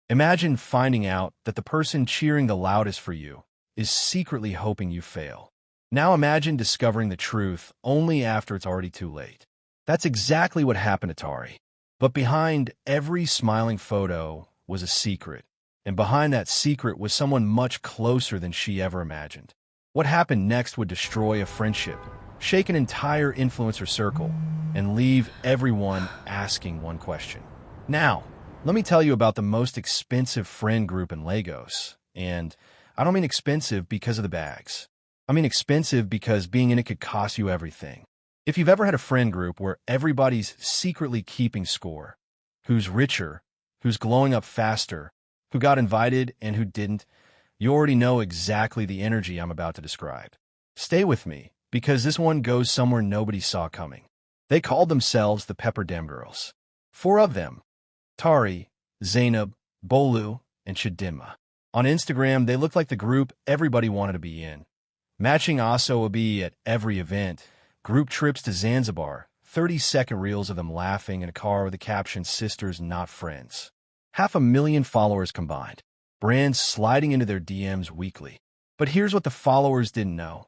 Imagine finding out that the person cheering the loudest for you is secretly hoping you fail. Now imagine discovering the truth only after it's already too late. That's exactly what happened to Tari. But behind every smiling photo was a secret, and behind that secret was someone much closer than she ever imagined. What happened next would destroy a friendship, shake an entire influencer circle, and leave everyone asking one question. Now, let me tell you about the most expensive friend group in Lagos. And I don't mean expensive because of the bags. I mean expensive because being in it could cost you everything. If you've ever had a friend group where everybody's secretly keeping score, who's richer, who's glowing up faster, who got invited and who didn't, you already know exactly the energy I'm about to describe. Stay with me, because this one goes somewhere nobody saw coming. They called themselves the Pepper Dem Girls. 4 of them: Tari, Zainab, Bolu, and Chidinma. On Instagram, they looked like the group everybody wanted to be in. Matching asoabi at every event, group trips to Zanzibar, 30-second reels of them laughing in a car with the caption, "Sisters, not friends." 500,000 followers combined. Brands sliding into their DMs weekly. But here's what the followers didn't know.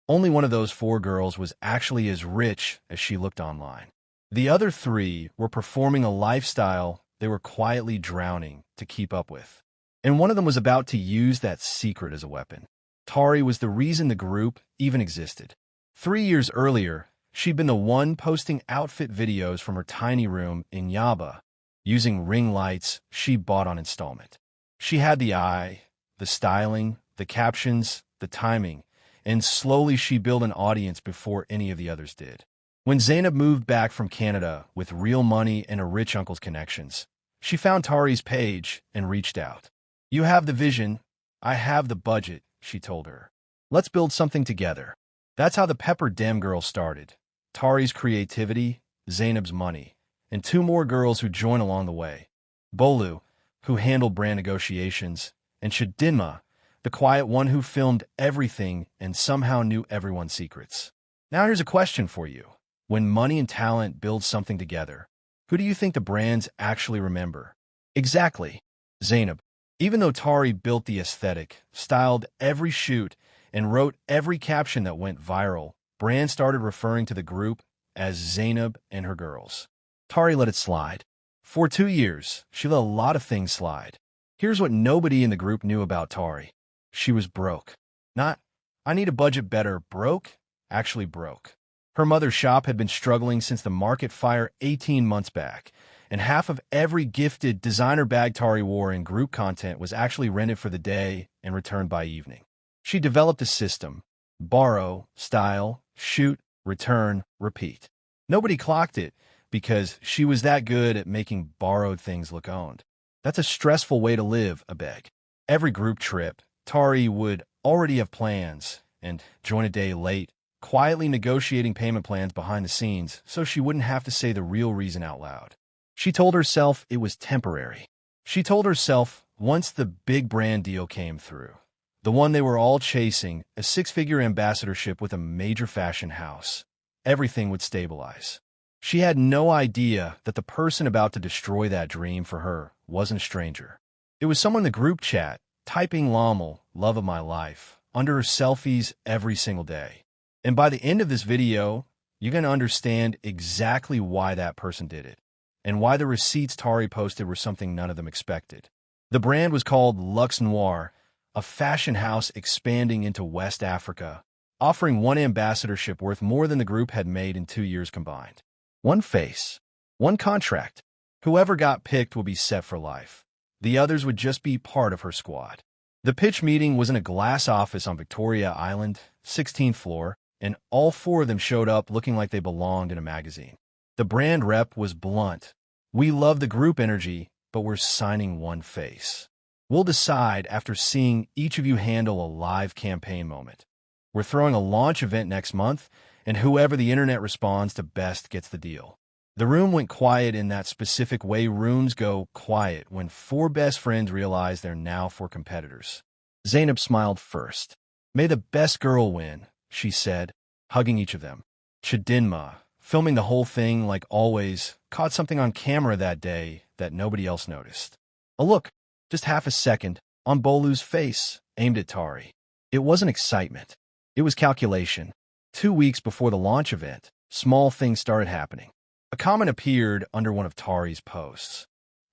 Only one of those 4 girls was actually as rich as she looked online. The other 3 were performing a lifestyle they were quietly drowning to keep up with. And one of them was about to use that secret as a weapon. Tari was the reason the group even existed. 3 years earlier, she'd been the one posting outfit videos from her tiny room in Yaba, using ring lights she bought on installment. She had the eye, the styling, the captions, the timing, and slowly she built an audience before any of the others did. When Zainab moved back from Canada with real money and a rich uncle's connections, she found Tari's page and reached out. "You have the vision, I have the budget," she told her. "Let's build something together." That's how the Pepper Dem Girls started. Tari's creativity, Zainab's money, and 2 more girls who joined along the way. Bolu, who handled brand negotiations, and Chidinma, the quiet one who filmed everything and somehow knew everyone's secrets. Now here's a question for you. When money and talent build something together, who do you think the brands actually remember? Exactly, Zainab. Even though Tari built the aesthetic, styled every shoot, and wrote every caption that went viral, brands started referring to the group as Zainab and her girls. Tari let it slide. For 2 years, she let a lot of things slide. Here's what nobody in the group knew about Tari. She was broke. Not, "I need a budget better," broke, actually broke. Her mother's shop had been struggling since the market fire 18 months back, and half of every gifted designer bag Tari wore in group content was actually rented for the day and returned by evening. She developed a system: borrow, style, shoot, return, repeat. Nobody clocked it because she was that good at making borrowed things look owned. That's a stressful way to live, I beg. Every group trip, Tari would already have plans and join a day late, quietly negotiating payment plans behind the scenes so she wouldn't have to say the real reason out loud. She told herself it was temporary. She told herself once the big brand deal came through, the one they were all chasing, a 6-figure ambassadorship with a major fashion house, everything would stabilize. She had no idea that the person about to destroy that dream for her wasn't a stranger. It was someone in the group chat, typing "Lamal, love of my life," under her selfies every single day. And by the end of this video, you're going to understand exactly why that person did it, and why the receipts Tari posted were something none of them expected. The brand was called Luxe Noir, a fashion house expanding into West Africa, offering one ambassadorship worth more than the group had made in 2 years combined. One face, one contract. Whoever got picked would be set for life. The others would just be part of her squad. The pitch meeting was in a glass office on Victoria Island, 16th floor, and all 4 of them showed up looking like they belonged in a magazine. The brand rep was blunt. "We love the group energy, but we're signing one face. We'll decide after seeing each of you handle a live campaign moment. We're throwing a launch event next month, and whoever the internet responds to best gets the deal." The room went quiet in that specific way rooms go quiet when 4 best friends realize they're now 4 competitors. Zainab smiled first. "May the best girl win," she said, hugging each of them. Chidinma, filming the whole thing like always, caught something on camera that day that nobody else noticed. A look Just half a second on Bolu's face, aimed at Tari. It wasn't excitement. It was calculation. 2 weeks before the launch event, small things started happening. A comment appeared under one of Tari's posts.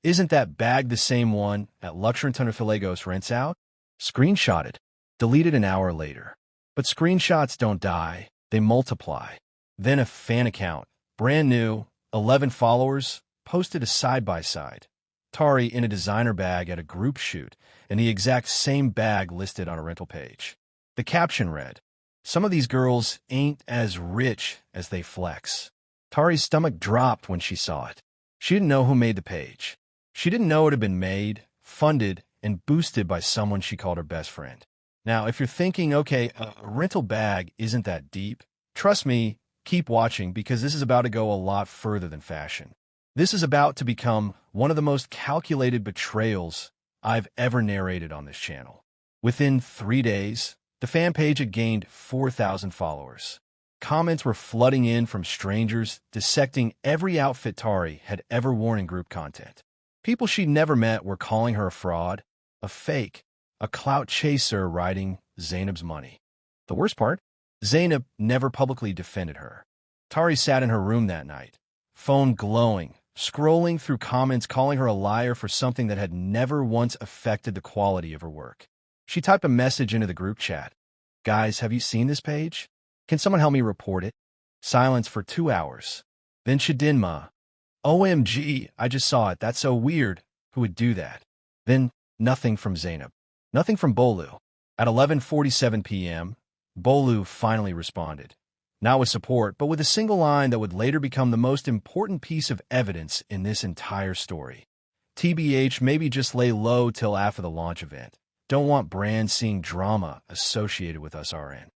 "Isn't that bag the same one at Luxury rents out?" Screenshotted. Deleted an hour later. But screenshots don't die, they multiply. Then a fan account, brand new, 11 followers, posted a side-by-side. Tari in a designer bag at a group shoot, and the exact same bag listed on a rental page. The caption read, "Some of these girls ain't as rich as they flex." Tari's stomach dropped when she saw it. She didn't know who made the page. She didn't know it had been made, funded, and boosted by someone she called her best friend. Now, if you're thinking, okay, a rental bag isn't that deep, trust me, keep watching because this is about to go a lot further than fashion. This is about to become one of the most calculated betrayals I've ever narrated on this channel. Within 3 days, the fan page had gained 4,000 followers. Comments were flooding in from strangers dissecting every outfit Tari had ever worn in group content. People she'd never met were calling her a fraud, a fake, a clout chaser riding Zainab's money. The worst part? Zainab never publicly defended her. Tari sat in her room that night, phone glowing, scrolling through comments calling her a liar for something that had never once affected the quality of her work. She typed a message into the group chat. "Guys, have you seen this page? Can someone help me report it?" Silence for 2 hours. Then Chidinma. "OMG, I just saw it. That's so weird. Who would do that?" Then nothing from Zainab. Nothing from Bolu. At 11:47 p.m., Bolu finally responded. Not with support, but with a single line that would later become the most important piece of evidence in this entire story. "TBH, maybe just lay low till after the launch event. Don't want brands seeing drama associated with us RN."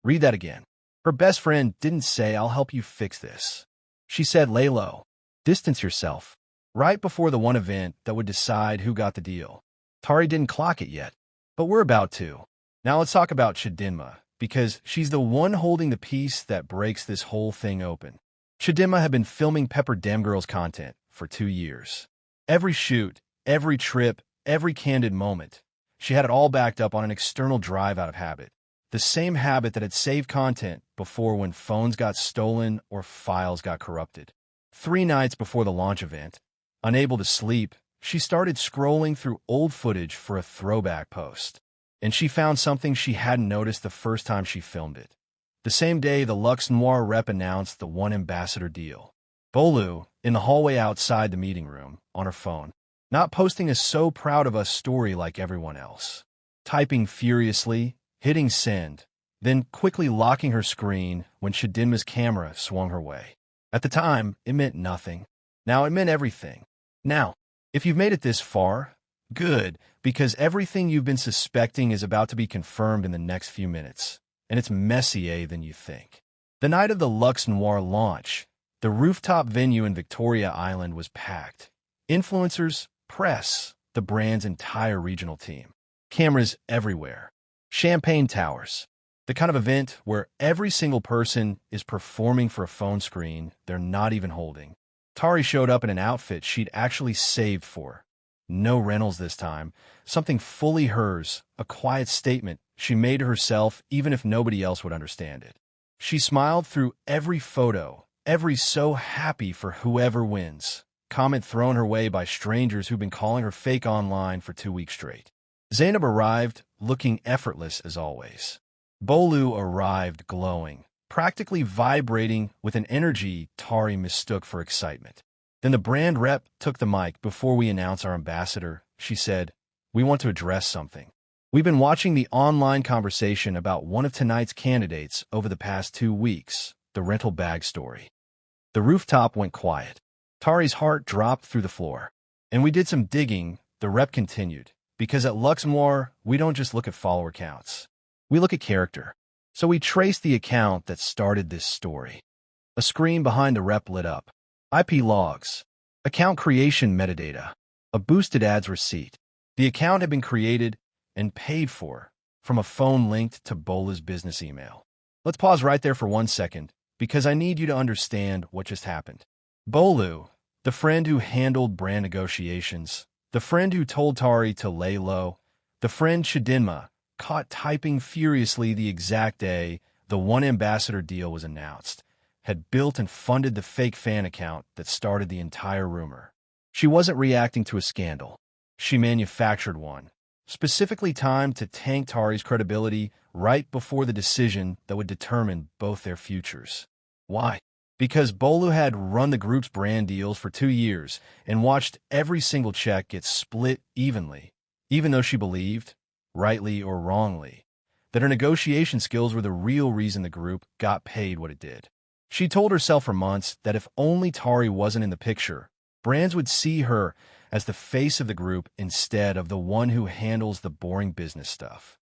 Read that again. Her best friend didn't say, "I'll help you fix this." She said, "Lay low. Distance yourself." Right before the one event that would decide who got the deal. Tari didn't clock it yet, but we're about to. Now let's talk about Chidinma, because she's the one holding the piece that breaks this whole thing open. Chidinma had been filming Pepper Dem Girls content for 2 years. Every shoot, every trip, every candid moment, she had it all backed up on an external drive out of habit. The same habit that had saved content before when phones got stolen or files got corrupted. 3 nights before the launch event, unable to sleep, she started scrolling through old footage for a throwback post. And she found something she hadn't noticed the first time she filmed it. The same day, the Luxe Noir rep announced the one ambassador deal. Bolu, in the hallway outside the meeting room, on her phone, not posting a "so proud of us" story like everyone else. Typing furiously, hitting send, then quickly locking her screen when Chidinma's camera swung her way. At the time, it meant nothing. Now it meant everything. Now, if you've made it this far, good, because everything you've been suspecting is about to be confirmed in the next few minutes, and it's messier than you think. The night of the Luxe Noir launch, the rooftop venue in Victoria Island was packed. Influencers, press, the brand's entire regional team. Cameras everywhere. Champagne towers. The kind of event where every single person is performing for a phone screen they're not even holding. Tari showed up in an outfit she'd actually saved for. No rentals this time. Something fully hers, a quiet statement she made to herself even if nobody else would understand it. She smiled through every photo, every "so happy for whoever wins" comment thrown her way by strangers who've been calling her fake online for 2 weeks straight. Zainab arrived, looking effortless as always. Bolu arrived glowing, practically vibrating with an energy Tari mistook for excitement. Then the brand rep took the mic. "Before we announce our ambassador," she said, "we want to address something. We've been watching the online conversation about one of tonight's candidates over the past 2 weeks, the rental bag story." The rooftop went quiet. Tari's heart dropped through the floor. "And we did some digging," the rep continued, "because at Luxembourg, we don't just look at follower counts. We look at character. So we traced the account that started this story." A screen behind the rep lit up. IP logs. Account creation metadata. A boosted ads receipt. The account had been created and paid for from a phone linked to Bola's business email. Let's pause right there for 1 second, because I need you to understand what just happened. Bolu, the friend who handled brand negotiations, The friend who told Tari to lay low, the friend Chidinma, caught typing furiously the exact day the one ambassador deal was announced, had built and funded the fake fan account that started the entire rumor. She wasn't reacting to a scandal. She manufactured one, specifically timed to tank Tari's credibility right before the decision that would determine both their futures. Why? Because Bolu had run the group's brand deals for 2 years and watched every single check get split evenly, even though she believed, rightly or wrongly, that her negotiation skills were the real reason the group got paid what it did. She told herself for months that if only Tari wasn't in the picture, brands would see her as the face of the group instead of the one who handles the boring business stuff.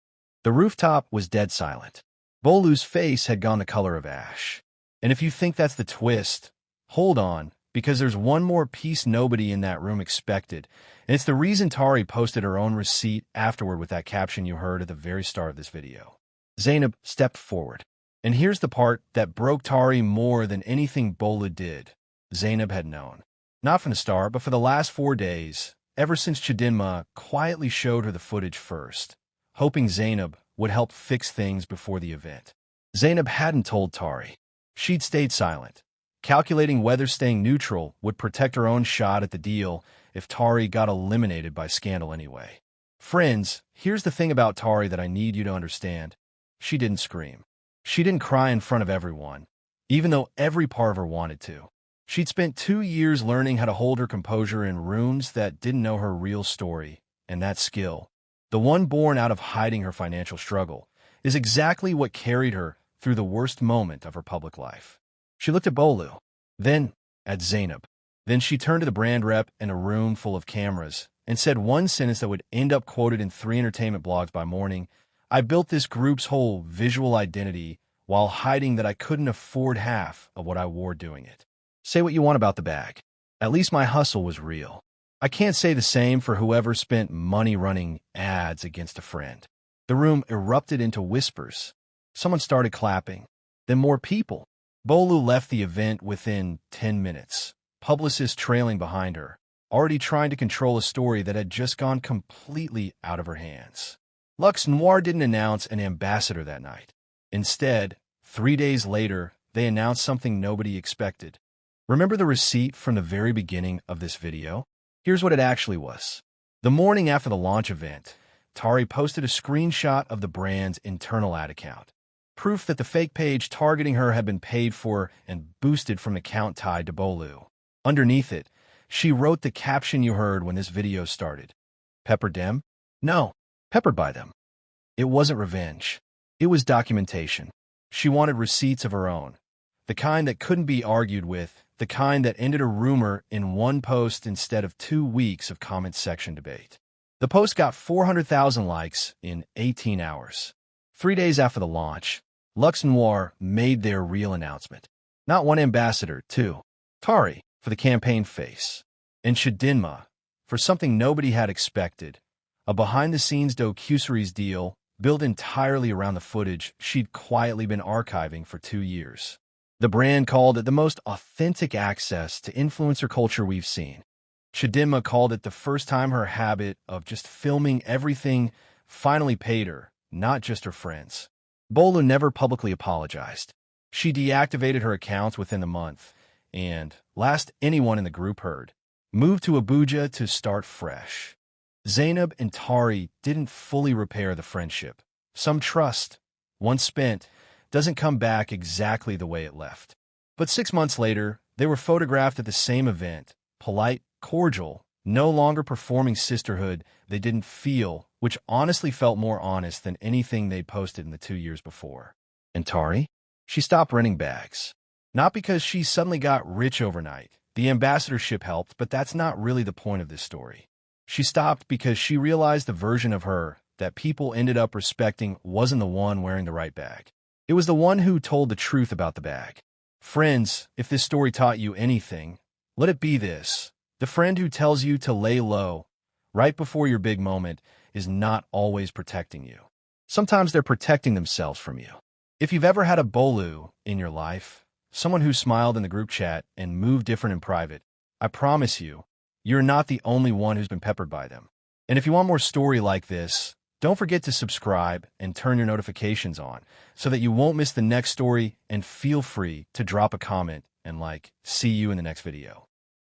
The rooftop was dead silent. Bolu's face had gone the color of ash. And if you think that's the twist, hold on, because there's one more piece nobody in that room expected, and it's the reason Tari posted her own receipt afterward with that caption you heard at the very start of this video. Zainab stepped forward. And here's the part that broke Tari more than anything Bolu did. Zainab had known. Not from the start, but for the last 4 days, ever since Chidinma quietly showed her the footage first, hoping Zainab would help fix things before the event. Zainab hadn't told Tari. She'd stayed silent, calculating whether staying neutral would protect her own shot at the deal if Tari got eliminated by scandal anyway. Friends, here's the thing about Tari that I need you to understand. She didn't scream. She didn't cry in front of everyone, even though every part of her wanted to. She'd spent 2 years learning how to hold her composure in rooms that didn't know her real story, and that skill, the one born out of hiding her financial struggle, is exactly what carried her through the worst moment of her public life. She looked at Bolu, then at Zainab. Then she turned to the brand rep in a room full of cameras and said one sentence that would end up quoted in 3 entertainment blogs by morning. I built this group's whole visual identity while hiding that I couldn't afford half of what I wore doing it. Say what you want about the bag. At least my hustle was real. I can't say the same for whoever spent money running ads against a friend. The room erupted into whispers. Someone started clapping. Then more people. Bolu left the event within 10 minutes, publicists trailing behind her, already trying to control a story that had just gone completely out of her hands. Luxe Noir didn't announce an ambassador that night. Instead, 3 days later, they announced something nobody expected. Remember the receipt from the very beginning of this video? Here's what it actually was. The morning after the launch event, Tari posted a screenshot of the brand's internal ad account. Proof that the fake page targeting her had been paid for and boosted from an account tied to Bolu. Underneath it, she wrote the caption you heard when this video started. Pepper Dem? No, peppered by them. It wasn't revenge. It was documentation. She wanted receipts of her own. The kind that couldn't be argued with, the kind that ended a rumor in one post instead of 2 weeks of comment section debate. The post got 400,000 likes in 18 hours. 3 days after the launch, Luxe Noir made their real announcement. Not one ambassador, two. Tari, for the campaign face, and Chidinma, for something nobody had expected, a behind-the-scenes docuseries deal built entirely around the footage she'd quietly been archiving for 2 years. The brand called it the most authentic access to influencer culture we've seen. Chidinma called it the first time her habit of just filming everything finally paid her, not just her friends. Bolu never publicly apologized. She deactivated her accounts within the month, and, last anyone in the group heard, moved to Abuja to start fresh. Zainab and Tari didn't fully repair the friendship. Some trust, once spent, doesn't come back exactly the way it left. But 6 months later, they were photographed at the same event, polite, cordial, no longer performing sisterhood they didn't feel, which honestly felt more honest than anything they'd posted in the 2 years before. And Tari? She stopped renting bags. Not because she suddenly got rich overnight. The ambassadorship helped, but that's not really the point of this story. She stopped because she realized the version of her that people ended up respecting wasn't the one wearing the right bag. It was the one who told the truth about the bag. Friends, if this story taught you anything, let it be this. The friend who tells you to lay low right before your big moment is not always protecting you. Sometimes they're protecting themselves from you. If you've ever had a Bolu in your life, someone who smiled in the group chat and moved different in private, I promise you, You're not the only one who's been peppered by them. And if you want more story like this, don't forget to subscribe and turn your notifications on so that you won't miss the next story, and feel free to drop a comment and like. See you in the next video.